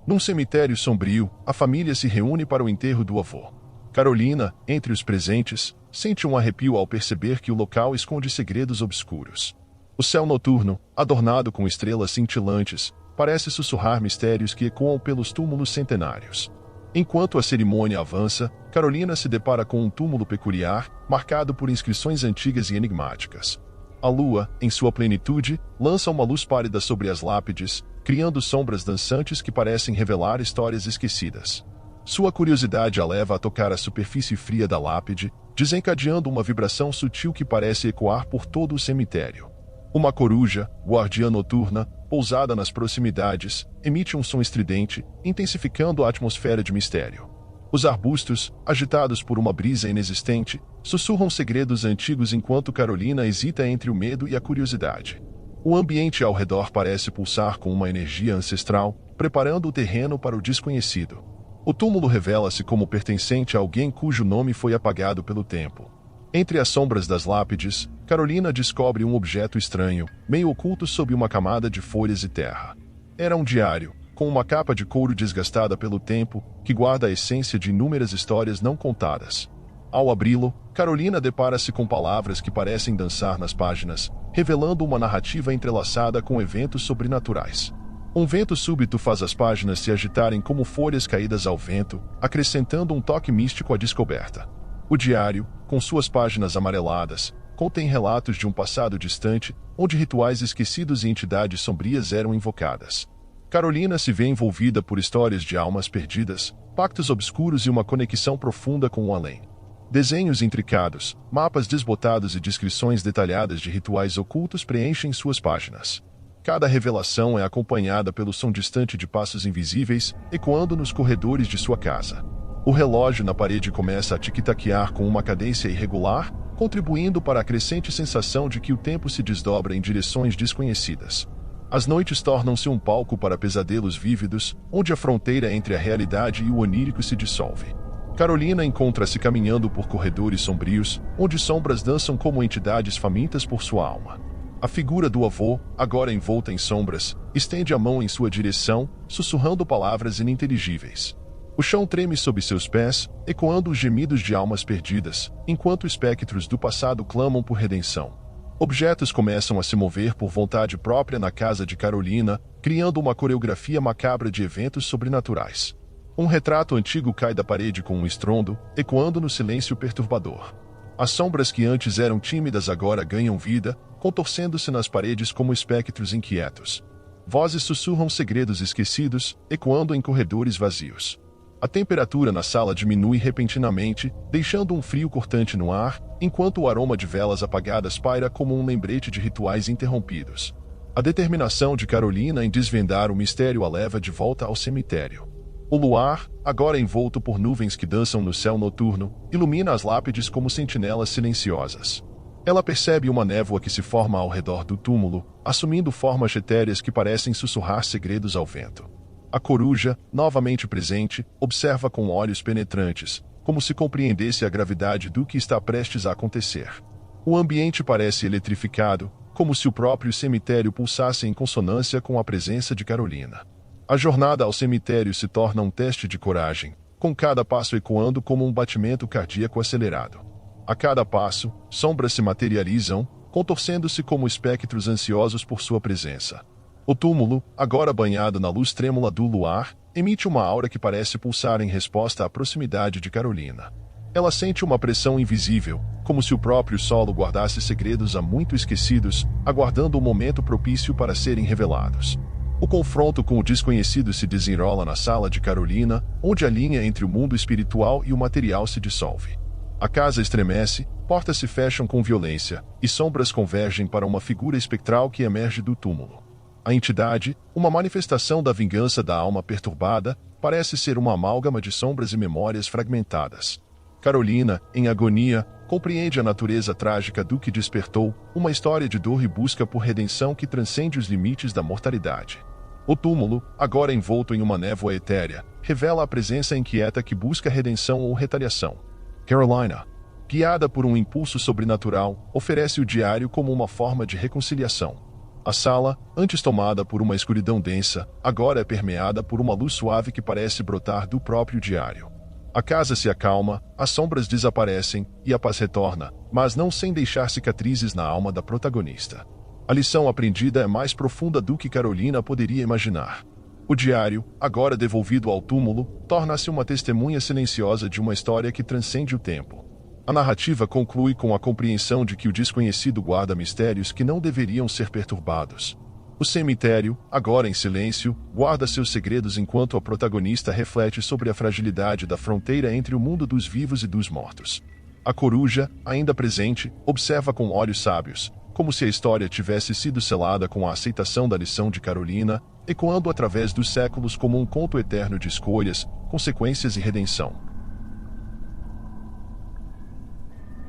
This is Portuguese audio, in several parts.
Num cemitério sombrio, a família se reúne para o enterro do avô. Carolina, entre os presentes, sente um arrepio ao perceber que o local esconde segredos obscuros. O céu noturno, adornado com estrelas cintilantes, parece sussurrar mistérios que ecoam pelos túmulos centenários. Enquanto a cerimônia avança, Carolina se depara com um túmulo peculiar, marcado por inscrições antigas e enigmáticas. A lua, em sua plenitude, lança uma luz pálida sobre as lápides, criando sombras dançantes que parecem revelar histórias esquecidas. Sua curiosidade a leva a tocar a superfície fria da lápide, desencadeando uma vibração sutil que parece ecoar por todo o cemitério. Uma coruja, guardiã noturna, pousada nas proximidades, emite um som estridente, intensificando a atmosfera de mistério. Os arbustos, agitados por uma brisa inexistente, sussurram segredos antigos enquanto Carolina hesita entre o medo e a curiosidade. O ambiente ao redor parece pulsar com uma energia ancestral, preparando o terreno para o desconhecido. O túmulo revela-se como pertencente a alguém cujo nome foi apagado pelo tempo. Entre as sombras das lápides, Carolina descobre um objeto estranho, meio oculto sob uma camada de folhas e terra. Era um diário, com uma capa de couro desgastada pelo tempo, que guarda a essência de inúmeras histórias não contadas. Ao abri-lo, Carolina depara-se com palavras que parecem dançar nas páginas, revelando uma narrativa entrelaçada com eventos sobrenaturais. Um vento súbito faz as páginas se agitarem como folhas caídas ao vento, acrescentando um toque místico à descoberta. O diário, com suas páginas amareladas, contém relatos de um passado distante, onde rituais esquecidos e entidades sombrias eram invocadas. Carolina se vê envolvida por histórias de almas perdidas, pactos obscuros e uma conexão profunda com o além. Desenhos intricados, mapas desbotados e descrições detalhadas de rituais ocultos preenchem suas páginas. Cada revelação é acompanhada pelo som distante de passos invisíveis, ecoando nos corredores de sua casa. O relógio na parede começa a tic-taquear com uma cadência irregular, contribuindo para a crescente sensação de que o tempo se desdobra em direções desconhecidas. As noites tornam-se um palco para pesadelos vívidos, onde a fronteira entre a realidade e o onírico se dissolve. Carolina encontra-se caminhando por corredores sombrios, onde sombras dançam como entidades famintas por sua alma. A figura do avô, agora envolta em sombras, estende a mão em sua direção, sussurrando palavras ininteligíveis. O chão treme sob seus pés, ecoando os gemidos de almas perdidas, enquanto espectros do passado clamam por redenção. Objetos começam a se mover por vontade própria na casa de Carolina, criando uma coreografia macabra de eventos sobrenaturais. Um retrato antigo cai da parede com um estrondo, ecoando no silêncio perturbador. As sombras que antes eram tímidas agora ganham vida, contorcendo-se nas paredes como espectros inquietos. Vozes sussurram segredos esquecidos, ecoando em corredores vazios. A temperatura na sala diminui repentinamente, deixando um frio cortante no ar, enquanto o aroma de velas apagadas paira como um lembrete de rituais interrompidos. A determinação de Carolina em desvendar o mistério a leva de volta ao cemitério. O luar, agora envolto por nuvens que dançam no céu noturno, ilumina as lápides como sentinelas silenciosas. Ela percebe uma névoa que se forma ao redor do túmulo, assumindo formas etéreas que parecem sussurrar segredos ao vento. A coruja, novamente presente, observa com olhos penetrantes, como se compreendesse a gravidade do que está prestes a acontecer. O ambiente parece eletrificado, como se o próprio cemitério pulsasse em consonância com a presença de Carolina. A jornada ao cemitério se torna um teste de coragem, com cada passo ecoando como um batimento cardíaco acelerado. A cada passo, sombras se materializam, contorcendo-se como espectros ansiosos por sua presença. O túmulo, agora banhado na luz trêmula do luar, emite uma aura que parece pulsar em resposta à proximidade de Carolina. Ela sente uma pressão invisível, como se o próprio solo guardasse segredos há muito esquecidos, aguardando o momento propício para serem revelados. O confronto com o desconhecido se desenrola na sala de Carolina, onde a linha entre o mundo espiritual e o material se dissolve. A casa estremece, portas se fecham com violência, e sombras convergem para uma figura espectral que emerge do túmulo. A entidade, uma manifestação da vingança da alma perturbada, parece ser uma amálgama de sombras e memórias fragmentadas. Carolina, em agonia, compreende a natureza trágica do que despertou, uma história de dor e busca por redenção que transcende os limites da mortalidade. O túmulo, agora envolto em uma névoa etérea, revela a presença inquieta que busca redenção ou retaliação. Carolina, guiada por um impulso sobrenatural, oferece o diário como uma forma de reconciliação. A sala, antes tomada por uma escuridão densa, agora é permeada por uma luz suave que parece brotar do próprio diário. A casa se acalma, as sombras desaparecem e a paz retorna, mas não sem deixar cicatrizes na alma da protagonista. A lição aprendida é mais profunda do que Carolina poderia imaginar. O diário, agora devolvido ao túmulo, torna-se uma testemunha silenciosa de uma história que transcende o tempo. A narrativa conclui com a compreensão de que o desconhecido guarda mistérios que não deveriam ser perturbados. O cemitério, agora em silêncio, guarda seus segredos enquanto a protagonista reflete sobre a fragilidade da fronteira entre o mundo dos vivos e dos mortos. A coruja, ainda presente, observa com olhos sábios, como se a história tivesse sido selada com a aceitação da lição de Carolina, ecoando através dos séculos como um conto eterno de escolhas, consequências e redenção.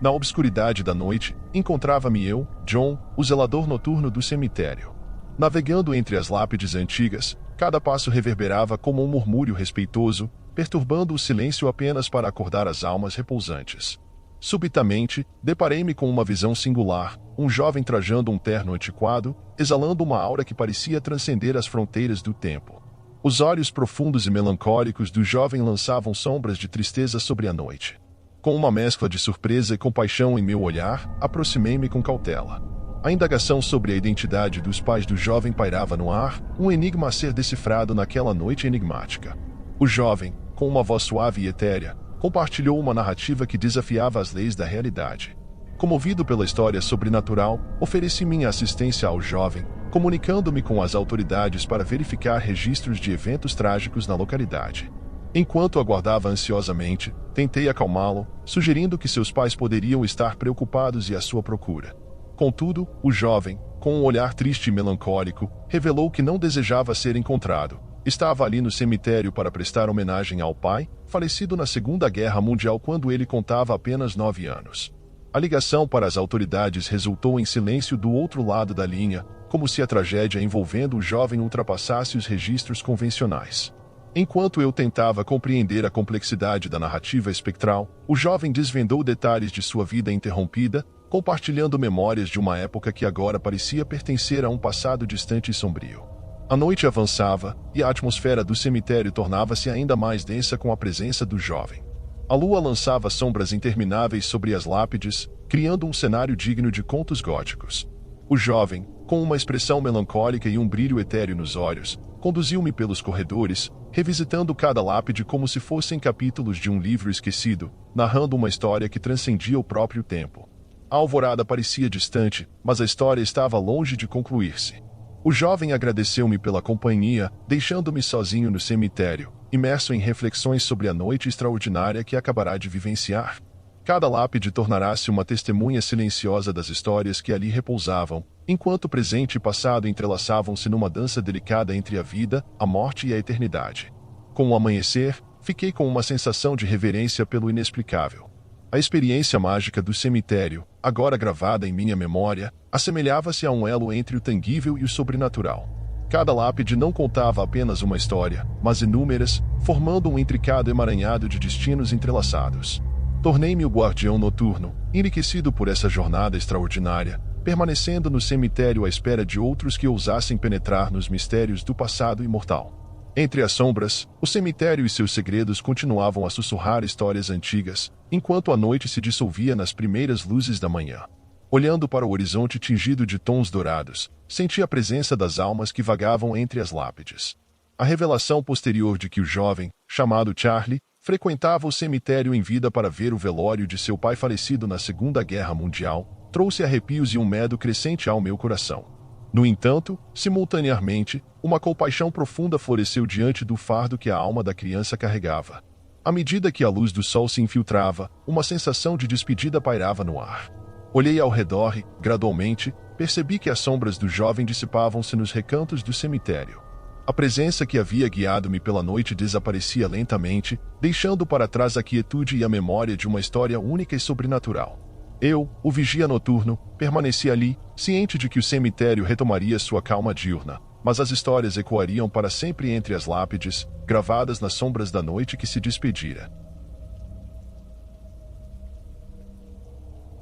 Na obscuridade da noite, encontrava-me eu, John, o zelador noturno do cemitério. Navegando entre as lápides antigas, cada passo reverberava como um murmúrio respeitoso, perturbando o silêncio apenas para acordar as almas repousantes. Subitamente, deparei-me com uma visão singular, um jovem trajando um terno antiquado, exalando uma aura que parecia transcender as fronteiras do tempo. Os olhos profundos e melancólicos do jovem lançavam sombras de tristeza sobre a noite. Com uma mescla de surpresa e compaixão em meu olhar, aproximei-me com cautela. A indagação sobre a identidade dos pais do jovem pairava no ar, um enigma a ser decifrado naquela noite enigmática. O jovem, com uma voz suave e etérea, compartilhou uma narrativa que desafiava as leis da realidade. Comovido pela história sobrenatural, ofereci minha assistência ao jovem, comunicando-me com as autoridades para verificar registros de eventos trágicos na localidade. Enquanto aguardava ansiosamente, tentei acalmá-lo, sugerindo que seus pais poderiam estar preocupados e à sua procura. Contudo, o jovem, com um olhar triste e melancólico, revelou que não desejava ser encontrado. Estava ali no cemitério para prestar homenagem ao pai, falecido na Segunda Guerra Mundial quando ele contava apenas 9 anos. A ligação para as autoridades resultou em silêncio do outro lado da linha, como se a tragédia envolvendo o jovem ultrapassasse os registros convencionais. Enquanto eu tentava compreender a complexidade da narrativa espectral, o jovem desvendou detalhes de sua vida interrompida, compartilhando memórias de uma época que agora parecia pertencer a um passado distante e sombrio. A noite avançava, e a atmosfera do cemitério tornava-se ainda mais densa com a presença do jovem. A lua lançava sombras intermináveis sobre as lápides, criando um cenário digno de contos góticos. O jovem, com uma expressão melancólica e um brilho etéreo nos olhos, conduziu-me pelos corredores, revisitando cada lápide como se fossem capítulos de um livro esquecido, narrando uma história que transcendia o próprio tempo. A alvorada parecia distante, mas a história estava longe de concluir-se. O jovem agradeceu-me pela companhia, deixando-me sozinho no cemitério, imerso em reflexões sobre a noite extraordinária que acabará de vivenciar. Cada lápide tornará-se uma testemunha silenciosa das histórias que ali repousavam, enquanto presente e passado entrelaçavam-se numa dança delicada entre a vida, a morte e a eternidade. Com o amanhecer, fiquei com uma sensação de reverência pelo inexplicável. A experiência mágica do cemitério, agora gravada em minha memória, assemelhava-se a um elo entre o tangível e o sobrenatural. Cada lápide não contava apenas uma história, mas inúmeras, formando um intricado emaranhado de destinos entrelaçados. Tornei-me o guardião noturno, enriquecido por essa jornada extraordinária, permanecendo no cemitério à espera de outros que ousassem penetrar nos mistérios do passado imortal. Entre as sombras, o cemitério e seus segredos continuavam a sussurrar histórias antigas, enquanto a noite se dissolvia nas primeiras luzes da manhã. Olhando para o horizonte tingido de tons dourados, senti a presença das almas que vagavam entre as lápides. A revelação posterior de que o jovem, chamado Charlie, frequentava o cemitério em vida para ver o velório de seu pai falecido na Segunda Guerra Mundial, trouxe arrepios e um medo crescente ao meu coração. No entanto, simultaneamente, uma compaixão profunda floresceu diante do fardo que a alma da criança carregava. À medida que a luz do sol se infiltrava, uma sensação de despedida pairava no ar. Olhei ao redor e, gradualmente, percebi que as sombras do jovem dissipavam-se nos recantos do cemitério. A presença que havia guiado-me pela noite desaparecia lentamente, deixando para trás a quietude e a memória de uma história única e sobrenatural. Eu, o vigia noturno, permaneci ali, ciente de que o cemitério retomaria sua calma diurna, mas as histórias ecoariam para sempre entre as lápides, gravadas nas sombras da noite que se despedira.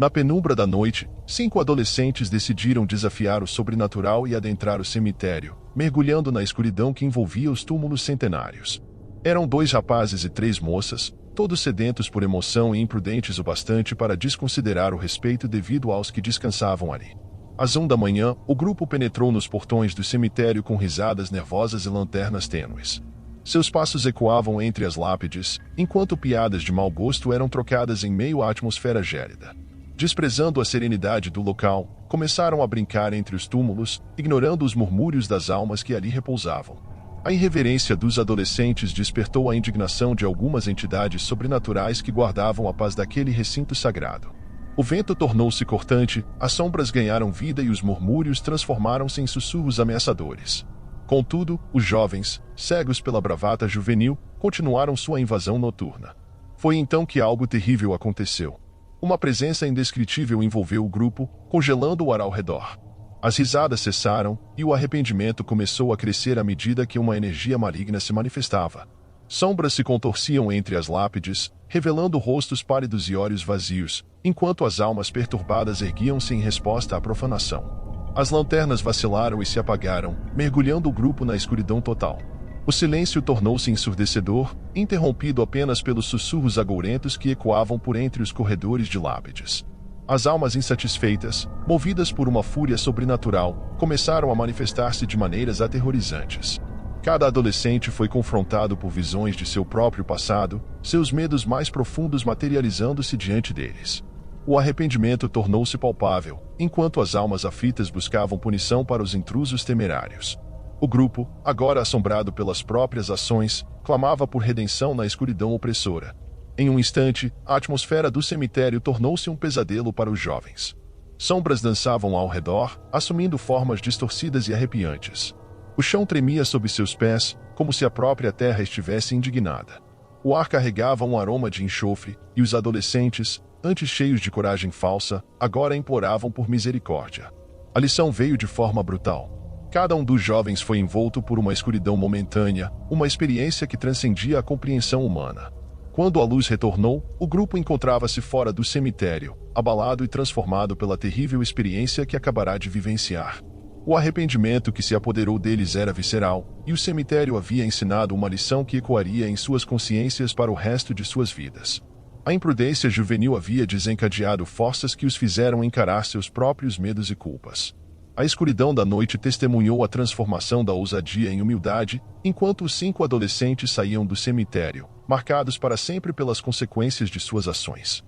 Na penumbra da noite, 5 adolescentes decidiram desafiar o sobrenatural e adentrar o cemitério, mergulhando na escuridão que envolvia os túmulos centenários. Eram 2 rapazes e 3 moças, todos sedentos por emoção e imprudentes o bastante para desconsiderar o respeito devido aos que descansavam ali. Às 1 da manhã, o grupo penetrou nos portões do cemitério com risadas nervosas e lanternas tênues. Seus passos ecoavam entre as lápides, enquanto piadas de mau gosto eram trocadas em meio à atmosfera gélida. Desprezando a serenidade do local, começaram a brincar entre os túmulos, ignorando os murmúrios das almas que ali repousavam. A irreverência dos adolescentes despertou a indignação de algumas entidades sobrenaturais que guardavam a paz daquele recinto sagrado. O vento tornou-se cortante, as sombras ganharam vida e os murmúrios transformaram-se em sussurros ameaçadores. Contudo, os jovens, cegos pela bravata juvenil, continuaram sua invasão noturna. Foi então que algo terrível aconteceu. Uma presença indescritível envolveu o grupo, congelando o ar ao redor. As risadas cessaram, e o arrependimento começou a crescer à medida que uma energia maligna se manifestava. Sombras se contorciam entre as lápides, revelando rostos pálidos e olhos vazios, enquanto as almas perturbadas erguiam-se em resposta à profanação. As lanternas vacilaram e se apagaram, mergulhando o grupo na escuridão total. O silêncio tornou-se ensurdecedor, interrompido apenas pelos sussurros agourentos que ecoavam por entre os corredores de lápides. As almas insatisfeitas, movidas por uma fúria sobrenatural, começaram a manifestar-se de maneiras aterrorizantes. Cada adolescente foi confrontado por visões de seu próprio passado, seus medos mais profundos materializando-se diante deles. O arrependimento tornou-se palpável, enquanto as almas aflitas buscavam punição para os intrusos temerários. O grupo, agora assombrado pelas próprias ações, clamava por redenção na escuridão opressora. Em um instante, a atmosfera do cemitério tornou-se um pesadelo para os jovens. Sombras dançavam ao redor, assumindo formas distorcidas e arrepiantes. O chão tremia sob seus pés, como se a própria terra estivesse indignada. O ar carregava um aroma de enxofre, e os adolescentes, antes cheios de coragem falsa, agora imploravam por misericórdia. A lição veio de forma brutal. Cada um dos jovens foi envolto por uma escuridão momentânea, uma experiência que transcendia a compreensão humana. Quando a luz retornou, o grupo encontrava-se fora do cemitério, abalado e transformado pela terrível experiência que acabará de vivenciar. O arrependimento que se apoderou deles era visceral, e o cemitério havia ensinado uma lição que ecoaria em suas consciências para o resto de suas vidas. A imprudência juvenil havia desencadeado forças que os fizeram encarar seus próprios medos e culpas. A escuridão da noite testemunhou a transformação da ousadia em humildade, enquanto os 5 adolescentes saíam do cemitério, marcados para sempre pelas consequências de suas ações.